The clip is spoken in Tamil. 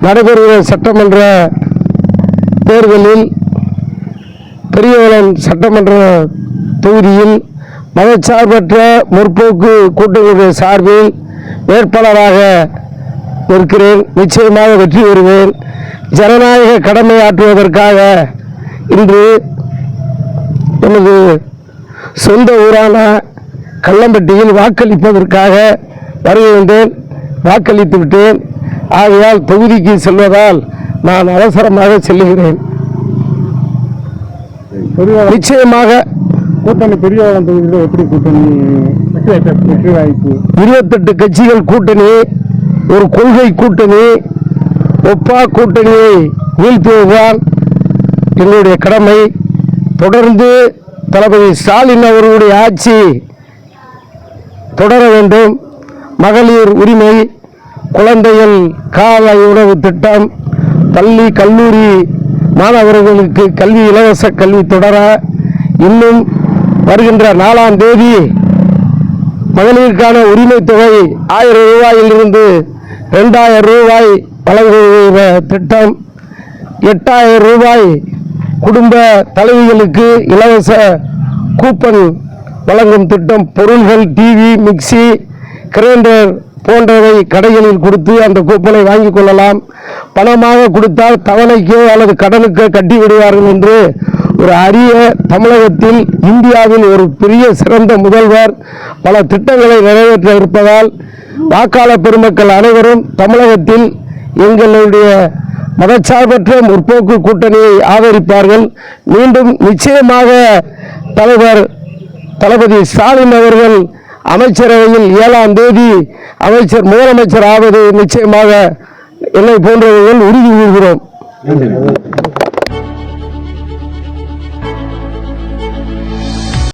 நடைபெறுகிற சட்டமன்ற தேர்தலில் பெரியவளம் சட்டமன்ற தொகுதியில் மதச்சார்பற்ற முற்போக்கு கூட்டணியுடைய சார்பில் வேட்பாளராக இருக்கிறேன். நிச்சயமாக வெற்றி பெறுவேன். ஜனநாயக கடமையாற்றுவதற்காக இன்று எனது சொந்த ஊரான கள்ளம்பட்டியில் வாக்களிப்பதற்காக வருகின்றேன். வாக்களித்து விட்டேன். ஆகையால் தொகுதிக்கு செல்வதால் நான் அவசரமாக செல்லுகிறேன். நிச்சயமாக கூட்டணி பெரியவளம் தொகுதியில் எப்படி கூட்டணி வெற்றி வாய்ப்பு? 28 கட்சிகள் கூட்டணி, ஒரு கொள்கை கூட்டணி, ஒப்பா கூட்டணியை வீழ்த்துவதுதான் எங்களுடைய கடமை. தொடர்ந்து தளபதி ஸ்டாலின் அவர்களுடைய ஆட்சி தொடர வேண்டும். மகளிர் உரிமை, குழந்தைகள் காலை உணவு திட்டம், பள்ளி கல்லூரி மாணவர்களுக்கு கல்வி இலவச கல்வி தொடர, இன்னும் வருகின்ற 4ஆம் தேதி மகளிருக்கான உரிமை தொகை 1000 ரூபாயிலிருந்து 2000 ரூபாய் வழங்குகிற திட்டம், 8000 ரூபாய் குடும்ப தலைவிகளுக்கு இலவச கூப்பன் வழங்கும் திட்டம், பொருள்கள் டிவி, மிக்சி, கிரைண்டர் போன்றவை கடைகளில் கொடுத்து அந்த கூப்பனை வாங்கிக் கொள்ளலாம். பணமாக கொடுத்தால் தவணைக்கோ அல்லது கடனுக்கோ கட்டி விடுவார்கள் என்று ஒரு அரிய தமிழகத்தில் இந்தியாவில் ஒரு பெரிய சிறந்த முதல்வர் பல திட்டங்களை நிறைவேற்ற இருப்பதால் வாக்காளர் பெருமக்கள் அனைவரும் தமிழகத்தில் எங்களுடைய மதச்சார்பற்ற முற்போக்கு கூட்டணியை ஆதரிப்பார்கள். மீண்டும் நிச்சயமாக தலைவர் தளபதி ஸ்டாலின் அவர்கள் அமைச்சரவையில் 7ஆம் தேதி முதலமைச்சர் ஆவது நிச்சயமாக என்னை போன்றவர்கள் உறுதி கூறுகிறோம்.